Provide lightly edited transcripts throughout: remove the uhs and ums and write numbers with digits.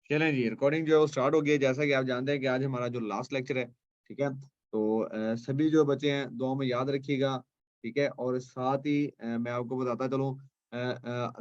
चलें जी, रिकॉर्डिंग जो है वो स्टार्ट हो गई है। जैसा कि आप जानते हैं कि आज हमारा जो लास्ट लेक्चर है, ठीक है? तो सभी जो बच्चे हैं दुआ में याद रखिएगा, ठीक है? और साथ ही मैं आपको बताता चलूँ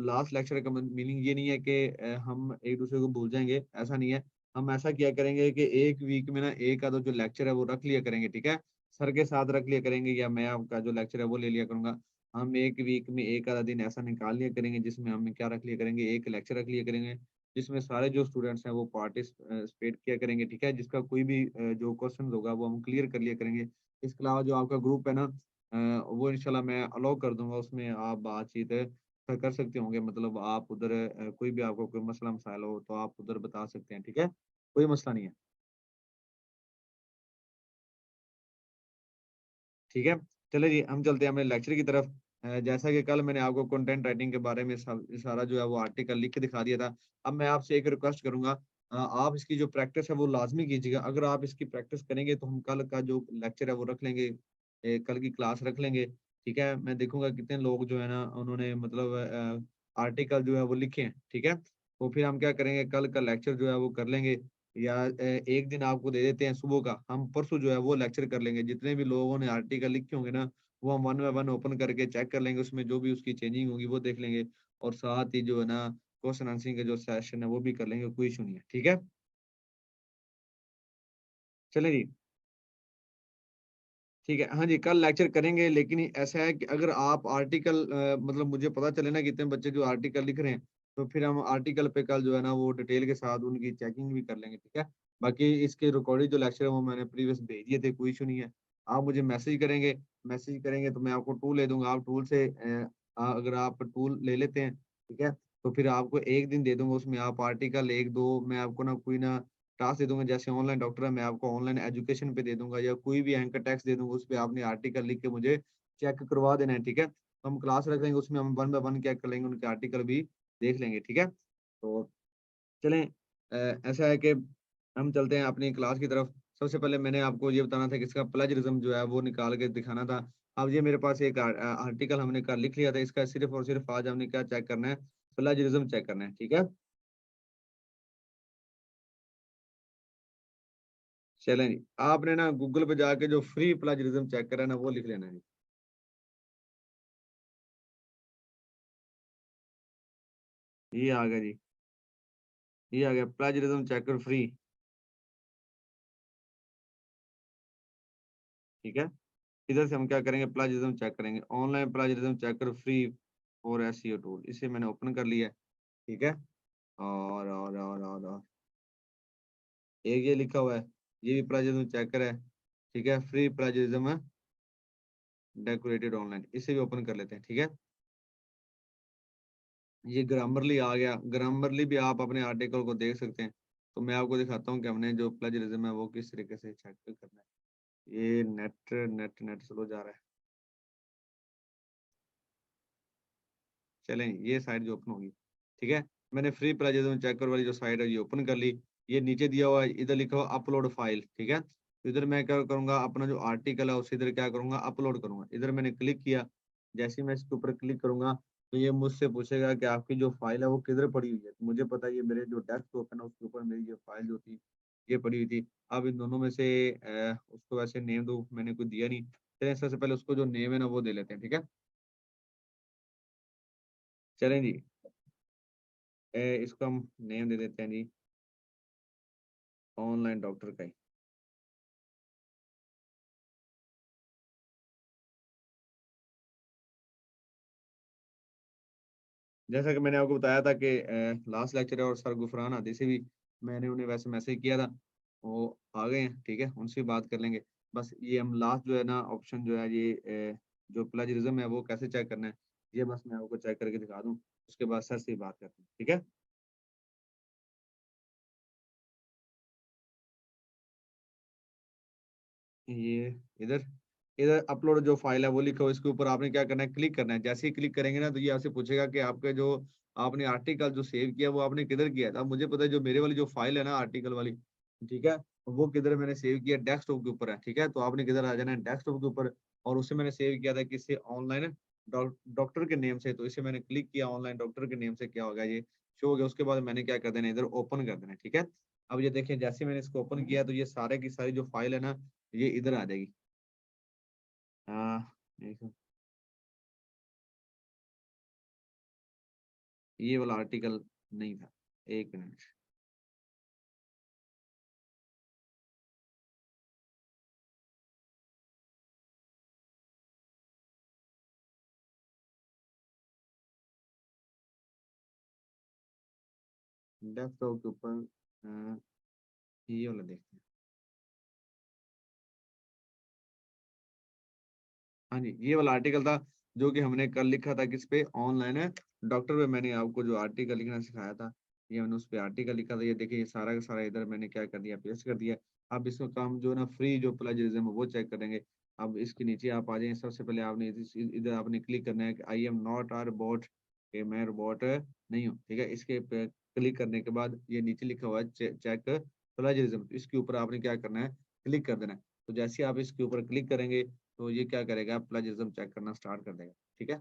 लास्ट लेक्चर का मीनिंग ये नहीं है कि हम एक-दूसरे को भूल जाएँगे, ऐसा नहीं है। हम ऐसा किया करेंगे कि 1 वीक में ना 1 आधा जो लेक्चर है वो रख लिया करेंगे, ठीक है? सर के साथ रख लिया करेंगे या मैं आपका जो लेक्चर है वो ले लिया करूँगा। हम 1 वीक में 1 आधा दिन ऐसा निकाल लिया करेंगे जिसमें हम क्या रख लिया करेंगे, 1 लेक्चर रख लिया करेंगे। जिसमें सारे जो स्टूडेंट्स हैं वो पार्टिसिपेट किया करेंगे, ठीक है? जिसका कोई भी जो क्वेश्चन होगा वो हम क्लियर कर लिया करेंगे। इसके अलावा जो आपका ग्रुप है ना वो इंशाल्लाह मैं अलाउ कर दूँगा, उसमें आप बातचीत कर सकते होंगे, मतलब आप उधर कोई भी आपको कोई मसला मसाइल हो तो आप उधर बता सकते हैं, ठीक है? कोई मसला नहीं है, ठीक है? चलिए जी, हम चलते हैं अपने लेक्चर की तरफ। जैसा कि कल मैंने आपको कंटेंट राइटिंग के बारे में सारा जो है वो आर्टिकल लिख के दिखा दिया था। अब मैं आपसे एक रिक्वेस्ट करूँगा आप इसकी जो प्रैक्टिस है वो लाज़मी कीजिएगा। अगर आप इसकी प्रैक्टिस करेंगे तो हम कल का जो लेक्चर है वो रख लेंगे। कल की क्लास रख लेंगे, ठीक है? मैं देखूँगा कितने लोग जो है ना उन्होंने मतलब आर्टिकल जो है वो लिखे हैं, ठीक है? तो फिर हम क्या करेंगे कल का लेक्चर जो है वो कर लेंगे या एक दिन आपको दे देते हैं सुबह का, हम परसों जो है वो लेक्चर कर लेंगे। जितने भी लोगों ने आर्टिकल लिखे होंगे ना, वो हम वन बाय वन ओपन करके चेक कर लेंगे, उसमें जो भी उसकी चेंजिंग होगी वो देख लेंगे और साथ ही जो है ना क्वेश्चन आंसरिंग का जो सेशन है वो भी कर लेंगे, कोई इश्यू नहीं है, ठीक है? चलें जी, ठीक है। हाँ जी, कल लेक्चर करेंगे लेकिन ऐसा है कि अगर आप आर्टिकल मतलब मुझे पता चले ना कितने बच्चे जो आर्टिकल लिख रहे हैं, तो फिर हम आर्टिकल पे कल जो है ना वो डिटेल के साथ उनकी चेकिंग भी कर लेंगे, ठीक है? बाकी इसके रिकॉर्डेड जो लेक्चर है वो मैंने प्रीवियस भेज दिए थे, कोई इश्यू नहीं है। आप मुझे मैसेज करेंगे तो मैं आपको टूल दे दूँगा, आप टूल से अगर आप टूल ले लेते हैं, ठीक है? तो फिर आपको 1 दिन दे दूँगा, उसमें आप आर्टिकल 1-2 मैं आपको ना कोई ना टास्क दे दूँगा, जैसे ऑनलाइन डॉक्टर है, मैं आपको ऑनलाइन एजुकेशन पे दे दूँगा या कोई भी एंकर टेक्स्ट दे दूँगा, उसपे आपने आर्टिकल लिख के मुझे चेक करवा देना है, ठीक है? तो हम क्लास रख लेंगे, उसमें हम वन बाय वन चेक कर लेंगे, उनके आर्टिकल भी देख लेंगे, ठीक है? तो चलें ऐसा है कि हम चलते हैं अपनी क्लास की तरफ। सबसे पहले मैंने आपको ये बताना था कि इसका प्लेजरिज़्म जो है वो निकाल के दिखाना था। अब ये मेरे पास एक आर्टिकल हमने कल लिख लिया था, इसका सिर्फ़ और सिर्फ़ आज हमने क्या चेक करना है, प्लेजरिज़्म चेक करना है, ठीक है? चलें जी, आपने ना गूगल पे जाके जो फ्री प्लेजरिज़्म चेक करा है ना, वो लिख लेना है जी। ये आ गया जी, ये आ गया प्लेजरिज़्म चेकर फ्री, ठीक है? इधर से हम क्या करेंगे प्लेजरिज़्म चेक करेंगे, online plagiarism checker free for SEO tool, इसे मैंने ओपन कर लिया है, ठीक है? और एक ये लिखा हुआ है, ये भी प्लेजरिज़्म चेकर है, ठीक है? फ्री प्लेजरिज़्म डेकोरेटेड ऑनलाइन, इसे भी ओपन कर लेते हैं, ठीक है? ये ग्रामरली आ गया, ग्रामरली भी आप अपने आर्टिकल को देख सकते हैं। तो मैं आपको दिखाता हूँ कि हमने जो प्लेजरिज़्म है वो किस तरीके से चेक करना है। ये नेट स्लो जा रहा है। चलें ये साइट जो ओपन होगी, ठीक है? मैंने फ्री प्लेजरिज़्म चेकर वाली जो साइट है ये ओपन कर ली। ये नीचे दिया हुआ है, इधर लिखा हुआ अपलोड फाइल, ठीक है? तो इधर मैं क्या करूँगा अपना जो आर्टिकल है उसे इधर क्या करूँगा अपलोड करूँगा। इधर मैंने क्लिक किया, जैसे ही मैं इसके ऊपर क्लिक करूँगा तो ये मुझसे पूछेगा कि आपकी जो फाइल है वो किधर पड़ी हुई है? तो मुझे पता है ये मेरे जो डेस्कटॉप है ना उसके ऊपर मेरी ये फाइल जो थी, ये पड़ी हुई थी। अब इन दोनों में से उसको वैसे नेम तो मैंने कोई दिया नहीं। चलिए सबसे पहले उसको जो नेम है ना वो दे लेते हैं, ठीक है? चलें जी। इसको हम नेम दे देते हैं जी, ऑनलाइन डॉक्टर का ही। जैसा कि मैंने आपको बताया था कि लास्ट लेक्चर है और सर गुफरान हादी से भी मैंने उन्हें वैसे मैसेज किया था, वो आ गए हैं, ठीक है? उनसे भी बात कर लेंगे। बस ये हम लास्ट जो है ना ऑप्शन जो है ये जो प्लेजरिज्म है वो कैसे चेक करना है, ये बस मैं आपको चेक करके दिखा दूँ, उसके बाद सर से ही बात करते हैं, ठीक है? ये इधर इधर अपलोड जो फाइल है वो लिखा हुआ है, इसके ऊपर आपने क्या करना है क्लिक करना है। जैसे ही क्लिक करेंगे ना तो ये आपसे पूछेगा कि आपके जो आपने आर्टिकल जो सेव किया वो आपने किधर किया था। अब मुझे पता है जो मेरे वाली जो फाइल है ना आर्टिकल वाली, ठीक है? वो किधर मैंने सेव किया डेस्कटॉप के ऊपर है, ठीक है? तो आपने किधर आ जाना है डेस्कटॉप के ऊपर और उसे मैंने सेव किया था किससे ऑनलाइन डॉक्टर के नेम से। तो इसे मैंने क्लिक किया ऑनलाइन डॉक्टर के नेम से क्या होगा ये शो हो गया, उसके बाद मैंने क्या कर देना इधर ओपन कर देना, ठीक है। अब ये देखिए जैसे मैंने इसको ओपन किया तो ये सारे की सारी जो फाइल है ना ये इधर आ जाएगी। देखो, ये वाला आर्टिकल नहीं था, एक मिनट। डेस्कटॉप के ऊपर ये वाला देखते हैं। हाँ जी, ये वाला आर्टिकल था जो कि हमने कल लिखा था किस पे, ऑनलाइन है डॉक्टर पे। मैंने आपको जो आर्टिकल लिखना सिखाया था, ये मैंने उस पे आर्टिकल लिखा था। ये देखिए ये सारा का सारा इधर मैंने क्या कर दिया, पेस्ट कर दिया। अब इसका काम जो है ना फ्री जो प्लेजरिज्म है वो चेक करेंगे। अब इसके नीचे आप आ जाए, सबसे पहले आपने इधर आपने क्लिक करना है कि I am not a robot, कि मैं रोबोट नहीं हूँ, ठीक है। इसके पे क्लिक करने के बाद ये नीचे लिखा हुआ है चेक प्लेजरिज्म, इसके ऊपर आपने क्या करना है, क्लिक कर देना है। तो जैसे ही आप इसके ऊपर क्लिक करेंगे तो ये क्या करेगा, प्लेजरिज्म चेक करना स्टार्ट कर देगा, ठीक है।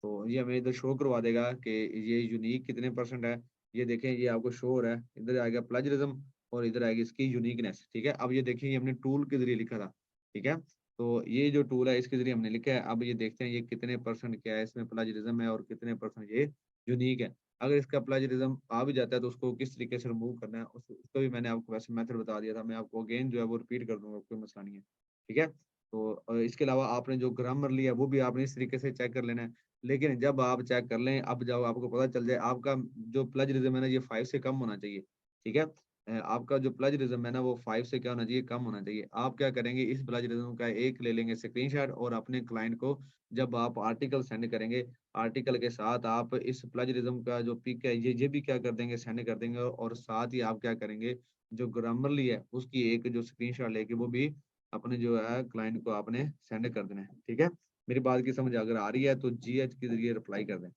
तो ये हमें इधर शो करवा देगा कि ये यूनिक कितने परसेंट है। ये देखें ये आपको शो हो रहा है, इधर आएगा प्लेजरिज्म और इधर आएगी इसकी यूनिकनेस, ठीक है। अब ये देखिए ये हमने टूल के जरिए लिखा था, ठीक है। तो ये जो टूल है इसके जरिए हमने लिखा है। अब ये देखते हैं ये कितने परसेंट क्या है, इसमें प्लेजरिज्म है और कितने परसेंट ये यूनिक है। अगर इसका प्लेजरिज्म आ भी जाता है तो उसको किस तरीके से रिमूव करना है उसको भी मैंने आपको वैसे मेथड बता दिया था। मैं आपको अगेन जो है वो रिपीट कर दूंगा, कोई मसला नहीं है, ठीक है। तो इसके अलावा आपने जो ग्रामर लिया है वो भी आपने इस तरीके से चेक कर लेना है। लेकिन जब आप चेक कर लें, अब जब आपको पता चल जाए आपका जो प्लेजरिज्म है ना ये 5 से कम होना चाहिए, ठीक है। आपका जो प्लेजरिज्म है ना वो 5 से क्या होना चाहिए, कम होना चाहिए। आप क्या करेंगे, इस प्लेजरिज्म का एक ले लेंगे स्क्रीनशॉट और अपने क्लाइंट को जब आप आर्टिकल सेंड करेंगे, आर्टिकल के साथ आप इस प्लेजरिज्म का जो पिक है ये भी क्या कर देंगे, सेंड कर देंगे। और साथ ही आप क्या करेंगे, जो ग्रामरली है उसकी एक जो स्क्रीनशॉट लेके वो भी अपने जो है क्लाइंट को आपने सेंड कर देना है, ठीक है। मेरी बात की समझ अगर आ रही है तो जीएच के जरिए रिप्लाई कर दें।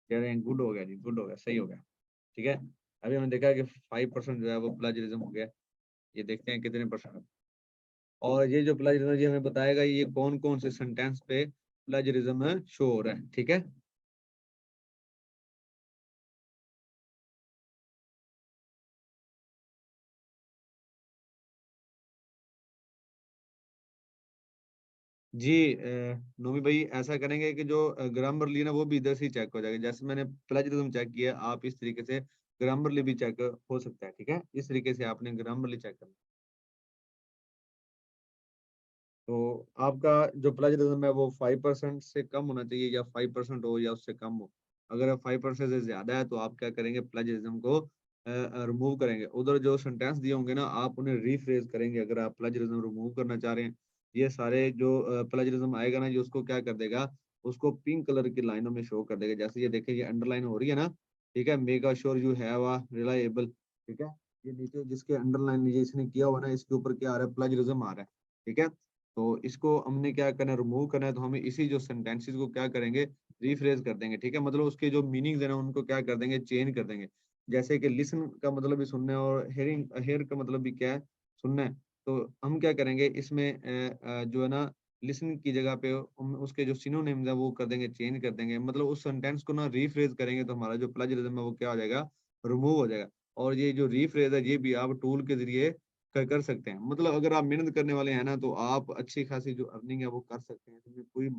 कह रहे हैं गुड हो गया जी, गुड हो गया, सही हो गया, ठीक है। अभी हमने देखा कि 5% जो है वो प्लेजरिज्म हो गया। ये देखते हैं कितने परसेंट। और ये जो प्लेजरिज्म ये हमें बताएगा ये कौन कौन से सेंटेंस पे प्लेजरिज्म शो हो रहा है, ठीक है। जी नोमी भाई ऐसा करेंगे कि जो ग्रामरली ना वो भी इधर से ही चेक हो जाएगा। जैसे मैंने प्लेजरिज्म चेक किया, आप इस तरीके से ग्रामरली भी चेक हो सकता है, ठीक है। इस तरीके से आपने ग्रामरली चेक करना। तो आपका जो प्लेजरिज्म है वो 5% से कम होना चाहिए, या 5% हो या उससे कम हो। अगर 5% से ज्यादा है तो आप क्या करेंगे, प्लेजरिज्म को रिमूव करेंगे। उधर जो सेंटेंस दिए होंगे ना आप उन्हें रीफ्रेज करेंगे अगर आप प्लेजरिज्म रिमूव करना चाह रहे हैं। ये सारे जो प्लेजरिज्म आएगा ना ये उसको क्या कर देगा, उसको पिंक कलर की लाइनों में शो कर देगा। जैसे ये देखिए ये अंडरलाइन हो रही है ना, ठीक है। Make sure you have a reliable, ठीक है। ये नीचे जिसके अंडरलाइन ये इसने किया हुआ ना इसके ऊपर क्या आ रहा है, प्लेजरिज्म आ रहा है, ठीक है। तो इसको हमने क्या करना है, रिमूव करना है। तो हमें इसी जो सेंटेंसेस को क्या करेंगे, रिफ्रेज कर देंगे, ठीक है। मतलब उसके जो मीनिंग्स है ना उनको क्या कर देंगे, चेंज कर देंगे। जैसे कि लिसन का मतलब भी सुनना है और हेयरिंग हेयर का मतलब भी क्या है, सुनना है। तो हम क्या करेंगे इसमें जो है ना लिसन की जगह पे हम उसके जो सिनोनिम्स है वो कर देंगे, चेंज कर देंगे। मतलब उस सेंटेंस को ना रिफ्रेज करेंगे तो हमारा जो प्लेजरिज्म है वो क्या हो जाएगा, रिमूव हो जाएगा। और ये जो रिफ्रेज है ये भी आप टूल के जरिए कर सकते हैं। मतलब अगर आप मेहनत करने वाले हैं ना तो आप अच्छी खासी जो अर्निंग है वो कर सकते हैं। इसमें कोई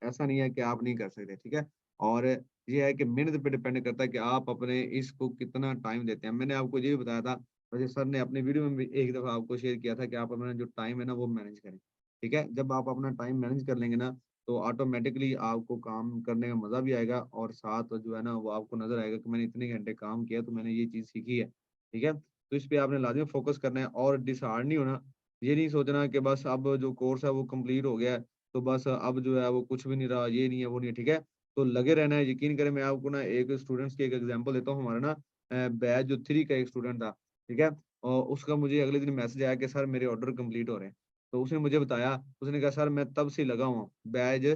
ऐसा नहीं है कि आप नहीं कर सकते, ठीक है। और ये है कि मेहनत पे डिपेंड करता है कि आप अपने इसको कितना टाइम देते हैं। मैंने आपको ये भी बताया था, वैसे सर ने अपने वीडियो में भी एक दफा आपको शेयर किया था कि आप अपना जो टाइम है ना वो मैनेज करें, ठीक है। जब आप अपना टाइम मैनेज कर लेंगे ना तो ऑटोमेटिकली आपको काम करने का मजा भी आएगा और साथ जो है ना वो आपको नजर आएगा कि मैंने इतने घंटे काम किया तो मैंने ये चीज सीखी है, ठीक है। तो इस पे आपने लाजमी फोकस करना है और डिसहार्ड नहीं होना। ये नहीं सोचना कि बस अब जो कोर्स है वो कंप्लीट हो गया है तो बस अब जो है वो कुछ भी नहीं रहा, ये नहीं है वो नहीं है, ठीक है। तो लगे रहना है। यकीन करें मैं आपको ना एक स्टूडेंट्स की एक एग्जांपल देता हूँ। हमारा ना बैच जो 3 का एक स्टूडेंट था, ठीक है। और उसका मुझे अगले दिन मैसेज आया कि सर मेरे ऑर्डर कंप्लीट हो रहे हैं। तो उसने मुझे बताया, उसने कहा सर मैं तब से लगा हुआ बैच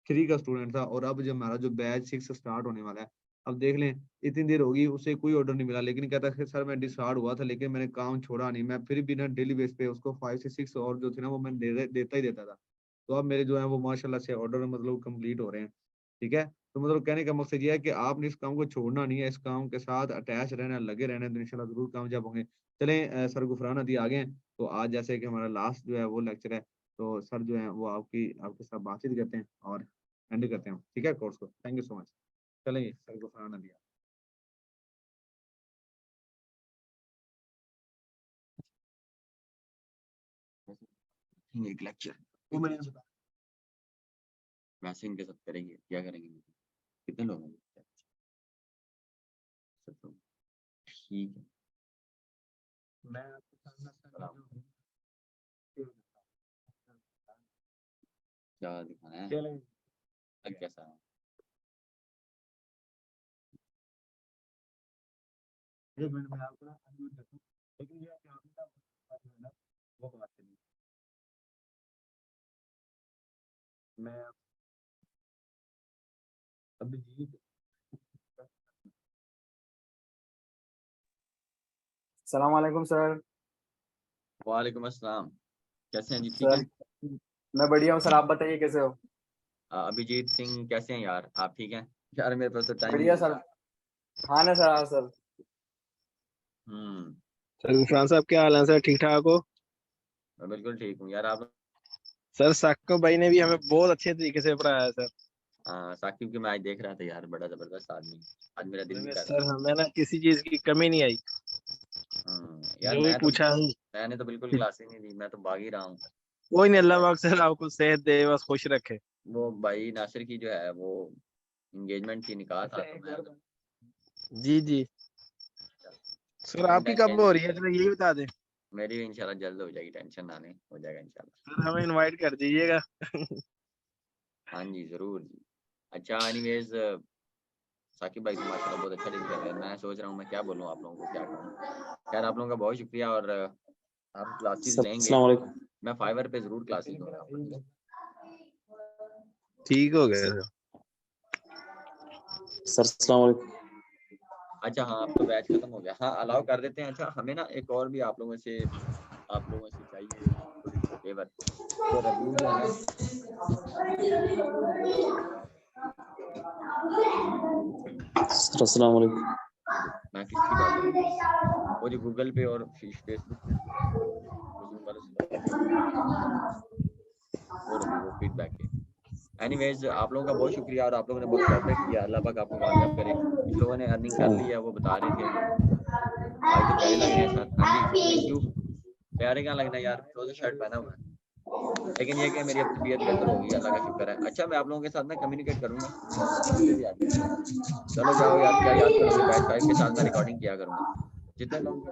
3 का स्टूडेंट था और अब जो हमारा जो बैच 6 स्टार्ट होने वाला है। अब देख लें इतनी देर होगी उसे कोई ऑर्डर नहीं मिला, लेकिन कहता है कि सर मैं डिसहार्ड हुआ था लेकिन मैंने काम छोड़ा नहीं, मैं फिर भी ना डेली बेस पे उसको 5 से 6 और जो थे ना वो मैं देता ही देता था। तो अब मेरे जो है वो माशाल्लाह से ऑर्डर मतलब कंप्लीट हो रहे हैं, ठीक है। तो मतलब कहने का मकसद ये है कि आपने इस काम को छोड़ना नहीं है, इस काम के साथ अटैच रहना है, लगे रहना है, तो इंशाल्लाह ज़रूर कामयाब होंगे। चलें सर गुफरान हदी आ गए हैं, तो आज जैसे कि हमारा लास्ट जो है वो लेक्चर है, तो सर जो है वो आपके साथ बातचीत करते हैं और एंड करते हैं, ठीक है कोर्स को। Thank you so much. चलें सर गुफरान हदी। एक लेक्चर वो मैंने बता वैसे इनके साथ करेंगे, क्या करेंगे, कितने लोग हैं? सब ठीक है। मैं आपके साथ ना सर सलाम। जो क्या दिखाना है? चलें अब कैसा है? एक मिनट में आपको ना अनम्यूट करता हूँ, लेकिन ये है कि आपने ना जो है ना वो बात करनी है। मैं अभिजीत सलाम वालेकुम सर। वालेकुम अस्सलाम। कैसे हैं जी, ठीक सर हैं? मैं बढ़िया हूँ सर, आप बताइए कैसे हो? अभिजीत सिंह कैसे हैं यार, आप ठीक हैं? यार मेरे पास तो टाइम ही बढ़िया नहीं सर। है। हाँ ना सर, हाँ सर। हम्म। सर गुफरान साहब क्या हाल है सर, ठीक ठाक हो? मैं बिल्कुल ठीक हूँ यार। आप? सर साकिब भाई ने भी हमें बहुत अच्छे तरीके से पढ़ाया है सर। साकिब की मैं आज देख रहा था यार, बड़ा जबरदस्त आदमी। आज मेरा दिल नहीं कर रहा सर था। हमें ना किसी चीज की कमी नहीं आई, यार जो भी पूछा हम। मैंने तो बिल्कुल क्लास ही नहीं दी, मैं तो भाग ही रहा हूँ। कोई नहीं, अल्लाह पाक सर आपको सेहत दे, बस खुश रखे। वो भाई नासिर की जो है वो एंगेजमेंट की, निकाह था, तो मैं तो जी जी। सर लेकिन आपकी कब टेंशन, हो रही है, चलो यही बता दें। मेरी भी इंशाल्लाह जल्द हो जाएगी, टेंशन ना लें, हो जाएगा इंशाल्लाह। सर हमें इनवाइट कर दीजिएगा। हाँ जी जरूर जी। अच्छा एनीवेज, साकिब भाई तो माशाल्लाह बहुत अच्छा डील कर रहे हैं। मैं सोच रहा हूँ मैं क्या बोलूँ आप लोगों को, क्या कहूँ। खैर आप लोगों का बहुत शुक्रिया। और आप क्लासेस लेंगे, अस्सलाम वालेकुम। मैं फाइवर पे जरूर क्लासेस दूंगा आपको, ठीक है? ठीक हो गया सर। सर अस्सलाम वालेकुम। अच्छा हाँ, अब तो बैच खत्म हो गया, हाँ अलाउ कर देते हैं। अच्छा हमें ना एक और भी आप लोगों से चाहिए थोड़ी सी फेवर। वो रबील जो है ना, सर अस्सलाम वालेकुम। मैं किसकी बात करूँ, वो जो गूगल पे और फेसबुक पे उसमें वाले से बात करूँ, वो रबी, वो फीडबैक के। एनीवेज आप लोगों का बहुत शुक्रिया, और आप लोगों ने बहुत कोऑपरेट किया। अल्लाह पाक आपको कामयाब करे। जिन लोगों ने अर्निंग कर ली है वो बता रहे थे भाई तो प्यारे लग रहे हैं सर। हाँ जी थैंक यू। प्यारे क्या लगना है यार, फ्रोजन शर्ट पहना हुआ है। लेकिन ये कि मेरी अब तबीयत बेहतर होगी, अल्लाह का शुक्र है। अच्छा मैं आप लोगों के साथ ना कम्युनिकेट करूंगा, मुझे भी याद कर देना। चलो जाओ यार, क्या याद करोगे, बैच 5 के साथ मैं रिकॉर्डिंग किया करूंगा। जितने लोग भी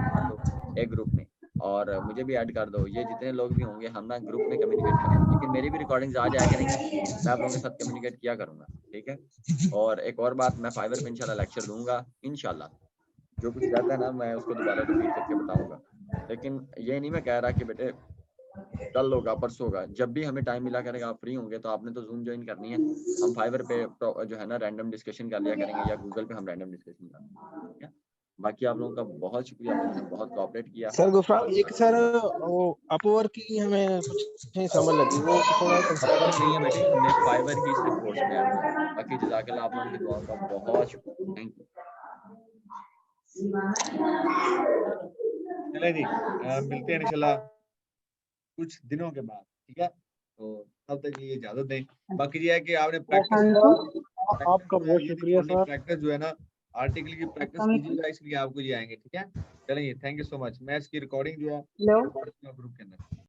कर लो एक ग्रुप में, और मुझे भी ऐड कर दो। ये जितने लोग भी होंगे हम ना ग्रुप में कम्युनिकेट करेंगे, लेकिन मेरी भी रिकॉर्डिंग्स आ जाया करेंगी, मैं आप लोगों के साथ कम्युनिकेट किया करूंगा, ठीक है? और एक और बात, मैं फाइवर पे इंशाल्लाह लेक्चर दूंगा इंशाल्लाह। जो कुछ रहता है ना मैं उसको दोबारा रिपीट करके बताऊंगा। लेकिन ये नहीं मैं कह रहा कि बेटे कल होगा परसों होगा, जब भी हमें टाइम मिला करेगा, आप फ्री होंगे तो आपने तो जूम ज्वाइन करनी है। हम फाइवर पे जो है ना रैंडम डिस्कशन कर लिया करेंगे, या गूगल पे हम रैंडम डिस्कशन कर लेंगे, ठीक है? बाकी आप लोगों का बहुत शुक्रिया, आप लोगों ने बहुत कोऑपरेट किया। सर गुफरान एक और सर वो अपवर्क की हमें कुछ नहीं समझ लगी, वो थोड़ा अपवर्क नहीं है बेटे, मैं फाइवर की सिर्फ कोर्स में ऐड हूँ। बाकी जज़ाकल्लाह, आप लोगों की दुआओं का बहुत शुक्रिया, थैंक यू। चलें जी, मिलते हैं इंशाल्लाह कुछ दिनों के बाद, ठीक है? तो तब तक के लिए इजाजत दें। बाकी ये है कि आपने प्रैक्टिस आपका जो है बहुत ये नहीं शुक्रिया छोड़नी, सर। प्रैक्टिस जो है ना आर्टिकल की प्रैक्टिस कीजिएगा, इसलिए आपको ये आएंगे, ठीक है? चलिए थैंक यू सो मच। मैं इसकी रिकॉर्डिंग जो है हेलो ग्रुप के अंदर